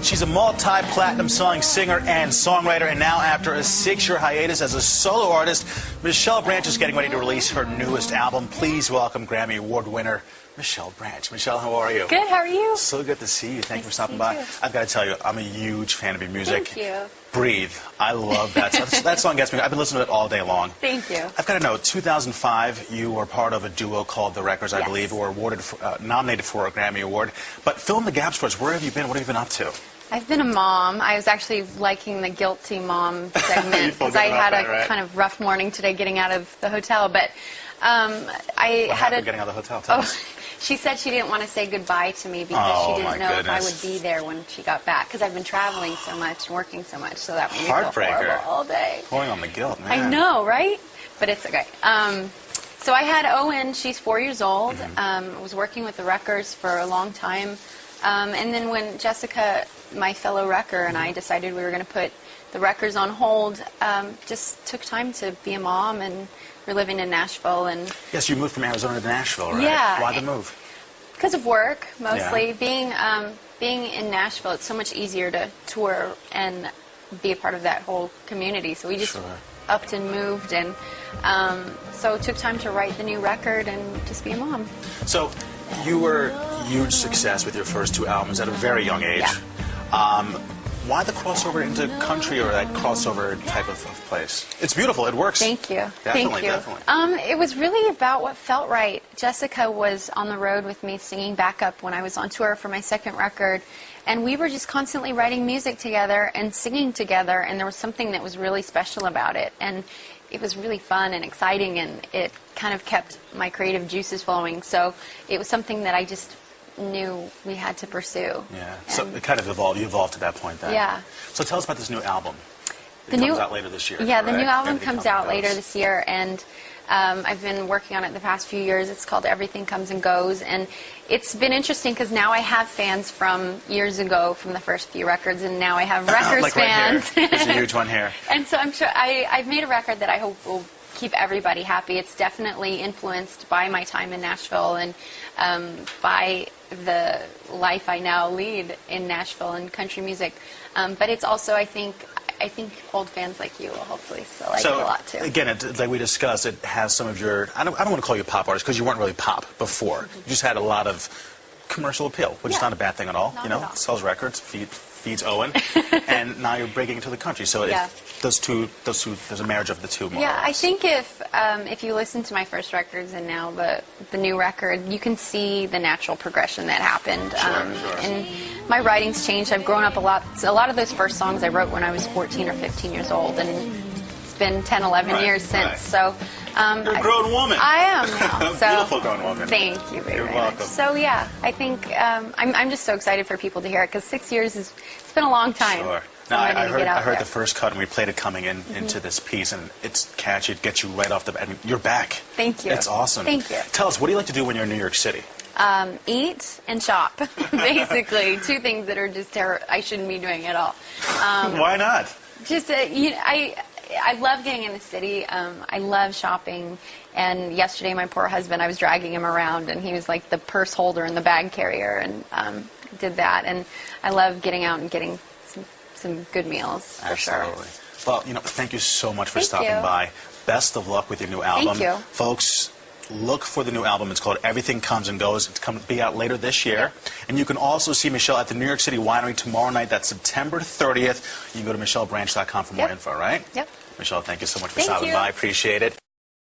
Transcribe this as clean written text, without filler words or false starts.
She's a multi-platinum selling singer and songwriter, and now after a 6-year hiatus as a solo artist, Michelle Branch is getting ready to release her newest album. Please welcome Grammy Award winner Michelle Branch. Michelle, how are you? Good, how are you? So good to see you. Thank you for stopping by. by. I've got to tell you, I'm a huge fan of your music. Thank you. Breathe. I love that. That song gets me. I've been listening to it all day long. Thank you. I've got to know, 2005, you were part of a duo called The Wreckers, I believe, who were nominated for a Grammy Award. But fill in the gaps for us. Where have you been? What have you been up to? I've been a mom. I was actually liking the guilty mom segment because I had a kind of rough morning today getting out of the hotel. But what happened getting out of the hotel? Tell us. She said she didn't want to say goodbye to me because she didn't know if I would be there when she got back, because I've been traveling so much and working so much, so that made me feel horrible all day. Pouring on the guilt, man. I know, right? But it's okay. So I had Owen. She's 4 years old. I was working with the Wreckers for a long time. And then when Jessica, my fellow Wrecker, and I decided we were going to put the Wreckers on hold, just took time to be a mom, and we're living in Nashville. And yes, you moved from Arizona to Nashville, right? Yeah. Why the move? Because of work, mostly. Yeah. Being in Nashville, it's so much easier to tour and be a part of that whole community. So we just upped and moved, and so it took time to write the new record and just be a mom. So you were a huge success with your first 2 albums at a very young age. Yeah. Why the crossover into country, or that crossover type of place? It's beautiful. It works. Thank you. Definitely, Thank you. Definitely. It was really about what felt right. Jessica was on the road with me singing backup when I was on tour for my second record, and we were just constantly writing music together and singing together, and there was something that was really special about it. And it was really fun and exciting, and it kind of kept my creative juices flowing. So it was something that I just knew we had to pursue. Yeah. So it kind of evolved. You evolved to that point then. Yeah. So tell us about this new album. It comes out later this year. Yeah, the new album comes out later this year, and I've been working on it the past few years. It's called Everything Comes and Goes, and it's been interesting because now I have fans from years ago from the first few records, and now I have Wreckers like fans. Right here. There's a huge one here. And so I'm sure I've made a record that I hope will keep everybody happy. It's definitely influenced by my time in Nashville and by the life I now lead in Nashville and country music. But it's also, I think old fans like you will hopefully still like it a lot too. Again, like we discussed, it has some of your, I don't want to call you pop artists because you weren't really pop before. You just had a lot of commercial appeal, which is not a bad thing at all. Not you know, at all. Sells records, feeds Owen, and now you're breaking into the country. So those two, there's a marriage of the two. Yeah, I think if you listen to my first records and now the new record, you can see the natural progression that happened. And my writing's changed. I've grown up a lot. So a lot of those first songs I wrote when I was 14 or 15 years old, and it's been 10, 11 years since. So you're a grown woman. I am now. So, beautiful grown woman. Thank you very, You're very welcome. much. So yeah, I think I'm just so excited for people to hear it because 6 years it's been a long time. Sure. So now, I heard there. the first cut and we played it coming into this piece, and it's catchy. It gets you right off the bat. I mean, you're back. Thank you. It's awesome. Thank you. Tell us, what do you like to do when you're in New York City? Eat and shop, basically. 2 things that are just I shouldn't be doing at all. Why not? Just I love getting in the city. I love shopping. And yesterday, my poor husband, I was dragging him around, and he was like the purse holder and the bag carrier, and did that. And I love getting out and getting some good meals, for sure. Well, thank you so much for stopping by. Best of luck with your new album. Thank you. Folks, look for the new album. It's called Everything Comes and Goes. It's going to be out later this year. And you can also see Michelle at the New York City Winery tomorrow night. That's September 30th. You can go to michellebranch.com for more info, right? Yep. Michelle, thank you so much for stopping by. I appreciate it.